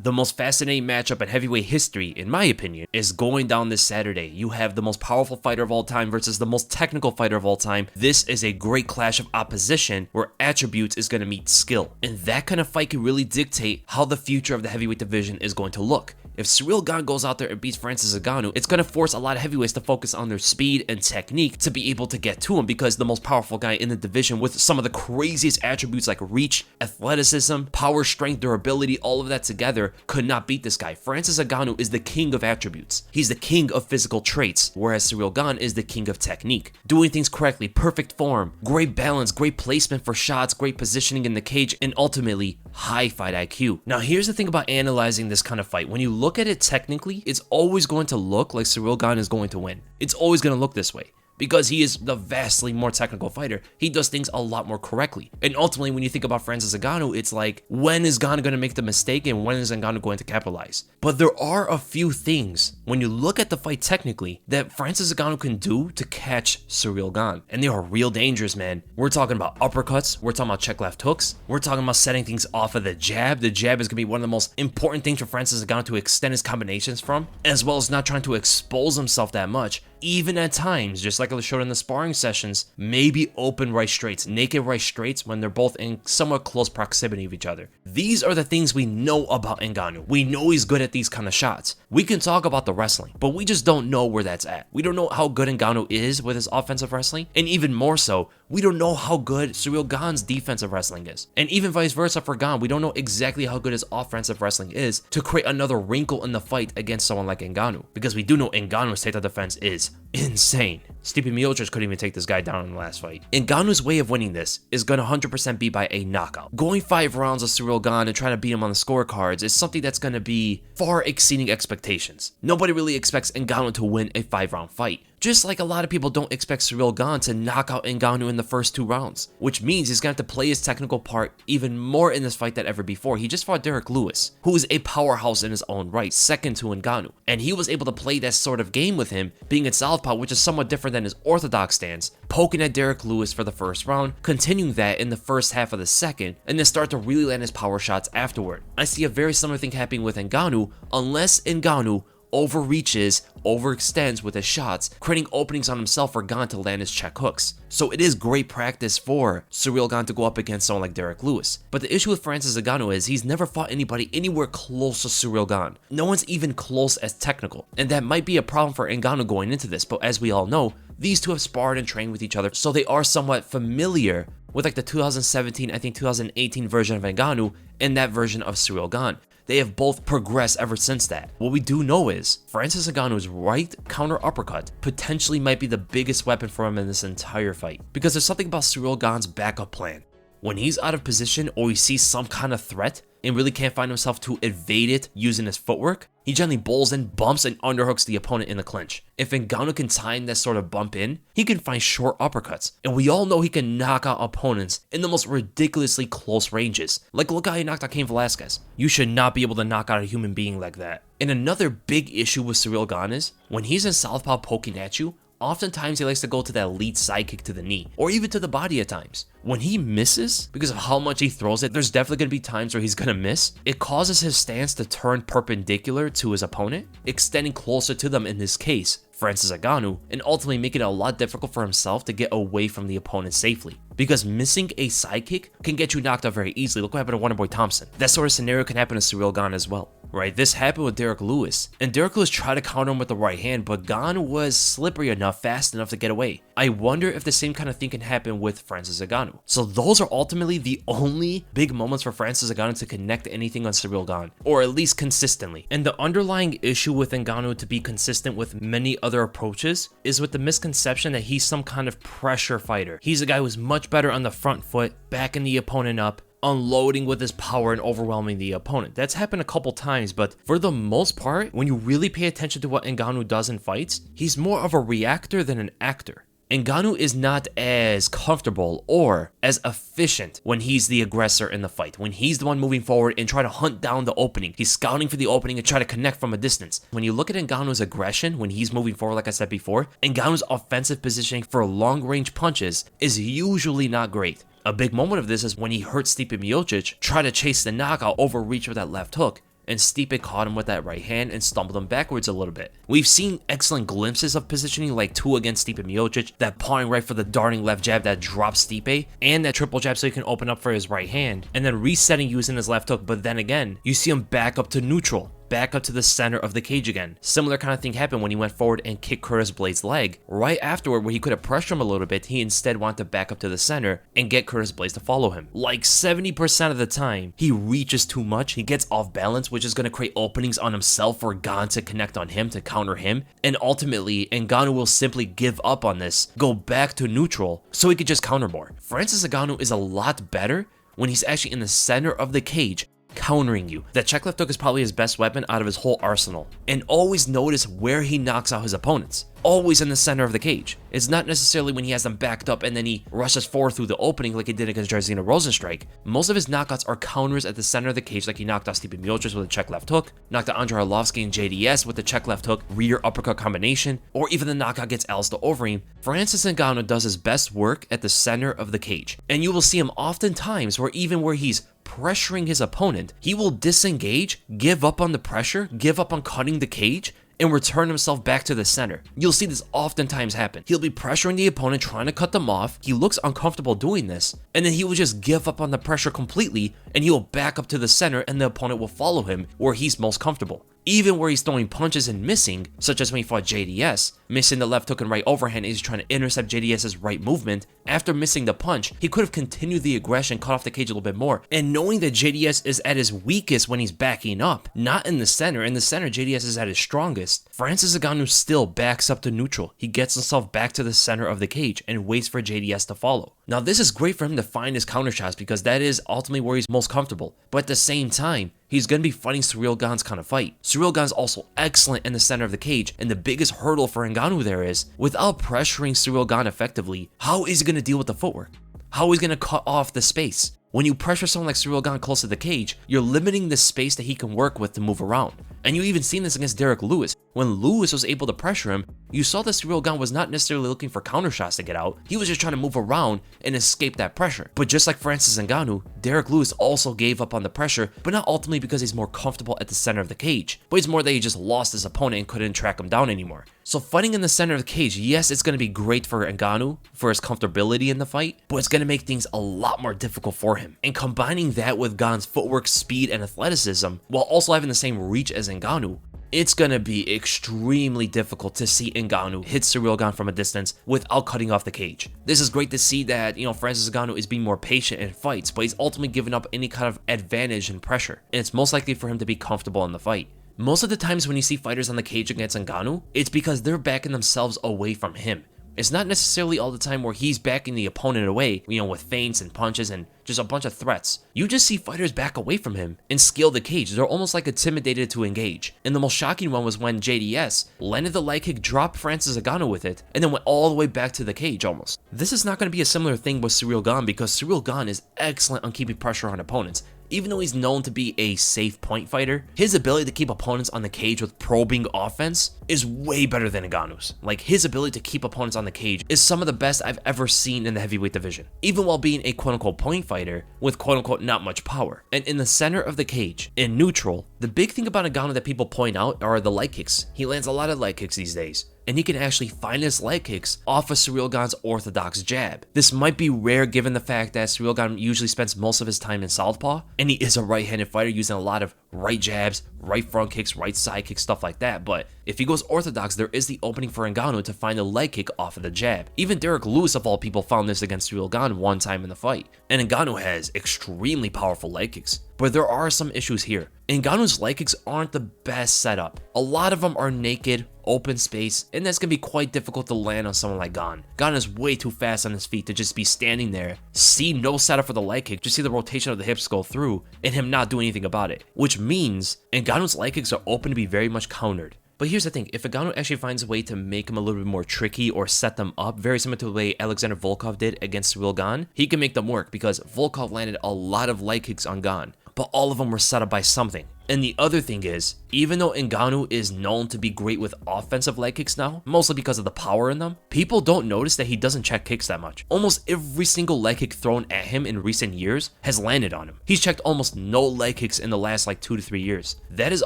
The most fascinating matchup in heavyweight history, in my opinion, is going down this Saturday. You have the most powerful fighter of all time versus the most technical fighter of all time. This is a great clash of opposition where attributes is going to meet skill. And that kind of fight can really dictate how the future of the heavyweight division is going to look. If Ciryl Gane goes out there and beats Francis Ngannou, it's going to force a lot of heavyweights to focus on their speed and technique to be able to get to him, because the most powerful guy in the division with some of the craziest attributes like reach, athleticism, power, strength, durability, all of that together could not beat this guy. Francis Ngannou is the king of attributes. He's the king of physical traits, whereas Ciryl Gane is the king of technique. Doing things correctly, perfect form, great balance, great placement for shots, great positioning in the cage, and ultimately high fight IQ. Now here's the thing about analyzing this kind of fight. When you look at it technically, it's always going to look like Ciryl Gane is going to win. It's always going to look this way, because he is the vastly more technical fighter. He does things a lot more correctly. And ultimately, when you think about Francis Ngannou, it's like, when is Gane going to make the mistake and when is Ngannou going to capitalize? But there are a few things, when you look at the fight technically, that Francis Ngannou can do to catch Ciryl Gane. And they are real dangerous, man. We're talking about uppercuts. We're talking about check left hooks. We're talking about setting things off of the jab. The jab is going to be one of the most important things for Francis Ngannou to extend his combinations from, as well as not trying to expose himself that much. Even at times, just like I showed in the sparring sessions, maybe open right straights, naked right straights when they're both in somewhat close proximity of each other. These are the things we know about Ngannou. We know he's good at these kind of shots. We can talk about the wrestling, but we just don't know where that's at. We don't know how good Ngannou is with his offensive wrestling, and even more so, we don't know how good Ciryl Gane's defensive wrestling is. And even vice versa for Gane, we don't know exactly how good his offensive wrestling is to create another wrinkle in the fight against someone like Ngannou, because we do know Ngannou's takedown defense is insane. Stipe Miocic couldn't even take this guy down in the last fight. Ngannou's way of winning this is going to 100% be by a knockout. Going 5 rounds of Ciryl Gane and trying to beat him on the scorecards is something that's going to be far exceeding expectations. Nobody really expects Ngannou to win a 5-round fight. Just like a lot of people don't expect Ciryl Gane to knock out Ngannou in the first 2 rounds, which means he's going to have to play his technical part even more in this fight than ever before. He just fought Derek Lewis, who is a powerhouse in his own right, second to Ngannou, and he was able to play that sort of game with him, being in southpaw, which is somewhat different than his orthodox stance, poking at Derek Lewis for the first round, continuing that in the first half of the second, and then start to really land his power shots afterward. I see a very similar thing happening with Ngannou, unless Ngannou overreaches, overextends with his shots, creating openings on himself for Gane to land his check hooks. So it is great practice for Ciryl Gane to go up against someone like Derek Lewis. But the issue with Francis Ngannou is he's never fought anybody anywhere close to Ciryl Gane. No one's even close as technical. And that might be a problem for Ngannou going into this, but as we all know, these two have sparred and trained with each other, so they are somewhat familiar with like the 2017, I think 2018 version of Ngannou and that version of Ciryl Gane. They have both progressed ever since that. What we do know is Francis Ngannou's right counter uppercut potentially might be the biggest weapon for him in this entire fight, because there's something about Ciryl Gane's backup plan. When he's out of position or he sees some kind of threat and really can't find himself to evade it using his footwork, he generally bowls in, bumps, and underhooks the opponent in the clinch. If Ngannou can time that sort of bump in, he can find short uppercuts. And we all know he can knock out opponents in the most ridiculously close ranges. Like look how he knocked out Cain Velasquez. You should not be able to knock out a human being like that. And another big issue with Ciryl Gane is, when he's in southpaw poking at you, oftentimes he likes to go to that lead side kick to the knee, or even to the body at times. When he misses, because of how much he throws it, there's definitely going to be times where he's going to miss. It causes his stance to turn perpendicular to his opponent, extending closer to them, in this case, Francis Ngannou, and ultimately making it a lot difficult for himself to get away from the opponent safely. Because missing a side kick can get you knocked out very easily. Look what happened to Wonderboy Thompson. That sort of scenario can happen to Ciryl Gane as well, right? This happened with Derek Lewis, and Derek Lewis tried to counter him with the right hand, but Gane was slippery enough, fast enough to get away. I wonder if the same kind of thing can happen with Francis Ngannou. So those are ultimately the only big moments for Francis Ngannou to connect anything on Ciryl Gane, or at least consistently. And the underlying issue with Ngannou to be consistent with many other approaches is with the misconception that he's some kind of pressure fighter. He's a guy who's much better on the front foot, backing the opponent up, unloading with his power and overwhelming the opponent. That's happened a couple times, but for the most part, when you really pay attention to what Ngannou does in fights, he's more of a reactor than an actor. Ngannou is not as comfortable or as efficient when he's the aggressor in the fight. When he's the one moving forward and trying to hunt down the opening, he's scouting for the opening and try to connect from a distance. When you look at Ngannou's aggression when he's moving forward, like I said before, Ngannou's offensive positioning for long-range punches is usually not great. A big moment of this is when he hurt Stipe Miocic, try to chase the knockout, overreach with that left hook. and Stipe caught him with that right hand and stumbled him backwards a little bit. We've seen excellent glimpses of positioning like 2 against Stipe Miocic, that pawing right for the darting left jab that drops Stipe, and that triple jab so he can open up for his right hand, and then resetting using his left hook, but then again, you see him back up to neutral, back up to the center of the cage again. Similar kind of thing happened when he went forward and kicked Curtis Blades' leg. Right afterward, where he could have pressured him a little bit, he instead wanted to back up to the center and get Curtis Blades to follow him. Like 70% of the time, he reaches too much, he gets off balance, which is going to create openings on himself for Gane to connect on him, to counter him, and ultimately, Ngannou will simply give up on this, go back to neutral, so he could just counter more. Francis Ngannou is a lot better when he's actually in the center of the cage, countering you. That check left hook is probably his best weapon out of his whole arsenal. And always notice where he knocks out his opponents. Always in the center of the cage. It's not necessarily when he has them backed up and then he rushes forward through the opening like he did against Jairzinho Rozenstruik. Most of his knockouts are counters at the center of the cage, like he knocked out Stipe Miocic with a check left hook, knocked out Andrei Arlovski and JDS with the check left hook, rear uppercut combination, or even the knockout against Alistair Overeem. Francis Ngannou does his best work at the center of the cage. And you will see him oftentimes where even where he's pressuring his opponent, he will disengage, give up on the pressure, give up on cutting the cage, and return himself back to the center. You'll see this oftentimes happen. He'll be pressuring the opponent, trying to cut them off. He looks uncomfortable doing this, and then he will just give up on the pressure completely, and he will back up to the center, and the opponent will follow him where he's most comfortable. Even where he's throwing punches and missing, such as when he fought JDS, missing the left hook and right overhand, he's trying to intercept JDS's right movement. After missing the punch, he could have continued the aggression, cut off the cage a little bit more. And knowing that JDS is at his weakest when he's backing up, not in the center. In the center, JDS is at his strongest. Francis Ngannou still backs up to neutral. He gets himself back to the center of the cage and waits for JDS to follow. Now, this is great for him to find his counter shots because that is ultimately where he's most comfortable. But at the same time, he's going to be fighting Ciryl Gane's kind of fight. Ciryl Gane's also excellent in the center of the cage, and the biggest hurdle for Ngannou there is, without pressuring Ciryl Gane effectively, how is he going to deal with the footwork? How is he going to cut off the space? When you pressure someone like Ciryl Gane close to the cage, you're limiting the space that he can work with to move around. And you even seen this against Derek Lewis. When Lewis was able to pressure him, you saw that Ciryl Gane was not necessarily looking for counter shots to get out. He was just trying to move around and escape that pressure. But just like Francis Ngannou, Derek Lewis also gave up on the pressure, but not ultimately because he's more comfortable at the center of the cage, but it's more that he just lost his opponent and couldn't track him down anymore. So fighting in the center of the cage, yes, it's going to be great for Ngannou for his comfortability in the fight, but it's going to make things a lot more difficult for him. And combining that with Gane's footwork, speed, and athleticism, while also having the same reach as Ngannou, it's going to be extremely difficult to see Ngannou hit Ciryl Gane from a distance without cutting off the cage. This is great to see that, Francis Ngannou is being more patient in fights, but he's ultimately giving up any kind of advantage and pressure, and it's most likely for him to be comfortable in the fight. Most of the times when you see fighters on the cage against Ngannou, it's because they're backing themselves away from him. It's not necessarily all the time where he's backing the opponent away, with feints and punches and just a bunch of threats. You just see fighters back away from him and scale the cage. They're almost like intimidated to engage. And the most shocking one was when JDS landed the leg kick, dropped Francis Ngannou with it, and then went all the way back to the cage almost. This is not going to be a similar thing with Ciryl Gane because Ciryl Gane is excellent on keeping pressure on opponents. Even though he's known to be a safe point fighter, his ability to keep opponents on the cage with probing offense is way better than Ngannou's. Like, his ability to keep opponents on the cage is some of the best I've ever seen in the heavyweight division, even while being a quote-unquote point fighter with quote-unquote not much power. And in the center of the cage, in neutral, the big thing about Ngannou that people point out are the leg kicks. He lands a lot of leg kicks these days, and he can actually find his leg kicks off of Ciryl Gane's orthodox jab. This might be rare given the fact that Ciryl Gane usually spends most of his time in southpaw, and he is a right-handed fighter using a lot of right jabs, right front kicks, right side kicks, stuff like that. But if he goes orthodox, there is the opening for Ngannou to find a leg kick off of the jab. Even Derek Lewis, of all people, found this against Ciryl Gane one time in the fight. And Ngannou has extremely powerful leg kicks. But there are some issues here. Ngannou's leg kicks aren't the best setup. A lot of them are naked, open space, and that's going to be quite difficult to land on someone like Gane. Gane is way too fast on his feet to just be standing there, see no setup for the leg kick, just see the rotation of the hips go through, and him not do anything about it. Which means Ngannou's leg kicks are open to be very much countered. But here's the thing, if Ngannou actually finds a way to make him a little bit more tricky or set them up, very similar to the way Alexander Volkov did against Ciryl Gane, he can make them work because Volkov landed a lot of leg kicks on Gane, but all of them were set up by something. And the other thing is, even though Ngannou is known to be great with offensive leg kicks now, mostly because of the power in them, people don't notice that he doesn't check kicks that much. Almost every single leg kick thrown at him in recent years has landed on him. He's checked almost no leg kicks in the last like 2 to 3 years. That is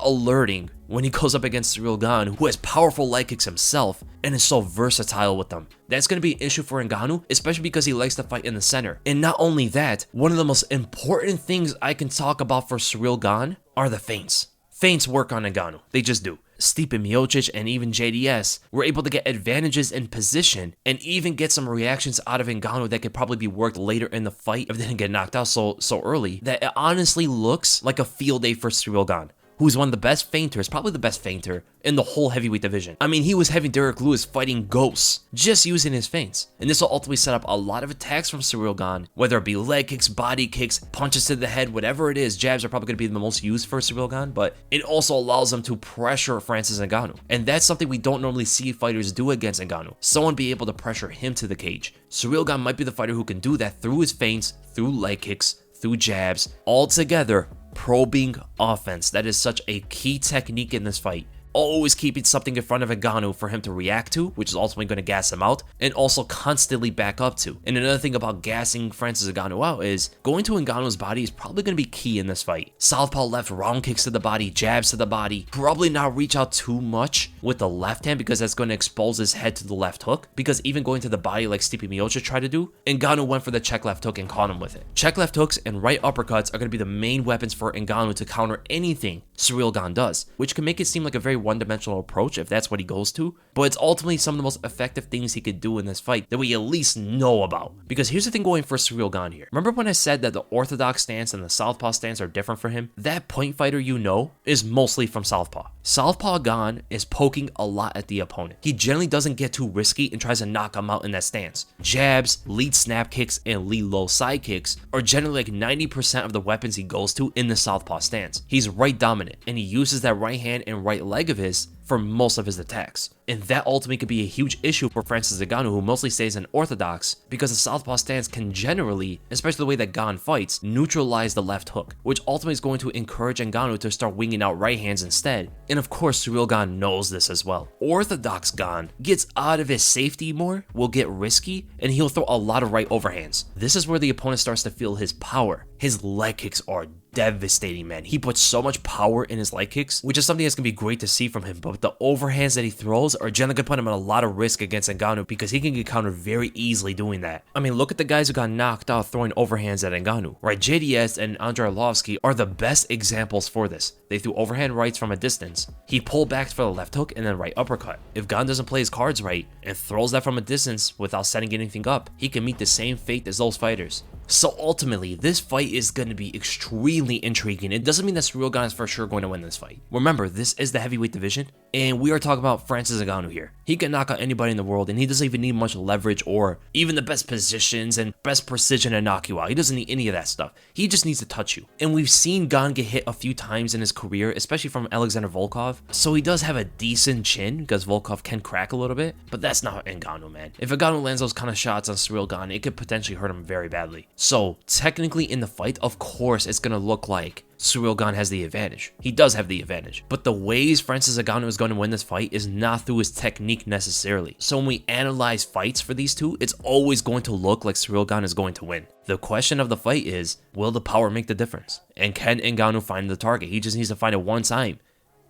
alerting when he goes up against Ciryl Gane, who has powerful leg kicks himself and is so versatile with them. That's going to be an issue for Ngannou, especially because he likes to fight in the center. And not only that, one of the most important things I can talk about for Ciryl Gane are the feints. Feints work on Ngannou. They just do. Stipe Miocic and even JDS were able to get advantages in position and even get some reactions out of Ngannou that could probably be worked later in the fight if they didn't get knocked out so early, that it honestly looks like a field day for Ciryl Gane, who's one of the best feinters, probably the best feinter in the whole heavyweight division. I mean, he was having Derek Lewis fighting ghosts just using his feints. And this will ultimately set up a lot of attacks from Ciryl Gane, whether it be leg kicks, body kicks, punches to the head, whatever it is. Jabs are probably going to be the most used for Ciryl Gane, but it also allows him to pressure Francis Ngannou. And that's something we don't normally see fighters do against Ngannou. Someone be able to pressure him to the cage. Ciryl Gane might be the fighter who can do that through his feints, through leg kicks, through jabs, all together. Probing offense. That is such a key technique in this fight. Always keeping something in front of Ngannou for him to react to, which is ultimately going to gas him out, and also constantly back up to. And another thing about gassing Francis Ngannou out is going to Ngannou's body is probably going to be key in this fight. Southpaw left, round kicks to the body, jabs to the body. Probably not reach out too much with the left hand because that's going to expose his head to the left hook. Because even going to the body like Stipe Miocic tried to do, Ngannou went for the check left hook and caught him with it. Check left hooks and right uppercuts are going to be the main weapons for Ngannou to counter anything Ciryl Gane does, which can make it seem like a very one-dimensional approach if that's what he goes to, but it's ultimately some of the most effective things he could do in this fight that we at least know about. Because here's the thing going for Ciryl Gane here. Remember when I said that the orthodox stance and the southpaw stance are different for him? That point fighter you know is mostly from southpaw. Southpaw Gane is poking a lot at the opponent. He generally doesn't get too risky and tries to knock him out in that stance. Jabs, lead snap kicks, and lead low side kicks are generally like 90% of the weapons he goes to in the southpaw stance. He's right dominant, and he uses that right hand and right leg of his for most of his attacks. And that ultimately could be a huge issue for Francis Ngannou, who mostly stays in orthodox, because the southpaw stance can generally, especially the way that Gane fights, neutralize the left hook, which ultimately is going to encourage Ngannou to start winging out right hands instead. And of course, Ciryl Gane knows this as well. Orthodox Gane gets out of his safety more, will get risky, and he'll throw a lot of right overhands. This is where the opponent starts to feel his power. His leg kicks are devastating, man. He puts so much power in his leg kicks, which is something that's going to be great to see from him. But the overhands that he throws are generally going to put him at a lot of risk against Ngannou because he can get countered very easily doing that. I mean, look at the guys who got knocked out throwing overhands at Ngannou, right? JDS and Andrei Arlovski are the best examples for this. They threw overhand rights from a distance. He pulled back for the left hook and then right uppercut. If Gane doesn't play his cards right and throws that from a distance without setting anything up, he can meet the same fate as those fighters. So ultimately, this fight is going to be extremely intriguing. It doesn't mean that Ciryl Gane is for sure going to win this fight. Remember, this is the heavyweight division, and we are talking about Francis Ngannou here. He can knock out anybody in the world, and he doesn't even need much leverage or even the best positions and best precision to knock you out. He doesn't need any of that stuff. He just needs to touch you. And we've seen Gane get hit a few times in his career, especially from Alexander Volkov. So he does have a decent chin because Volkov can crack a little bit, but that's not Ngannou, man. If Ngannou lands those kind of shots on Ciryl Gane, it could potentially hurt him very badly. So technically in the fight, of course, it's going to look like Ciryl Gane has the advantage. He does have the advantage. But the ways Francis Ngannou is going to win this fight is not through his technique necessarily. So when we analyze fights for these two, it's always going to look like Ciryl Gane is going to win. The question of the fight is, will the power make the difference? And can Ngannou find the target? He just needs to find it one time.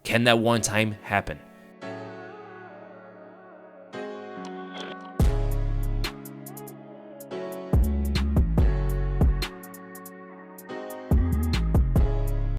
Can that one time happen?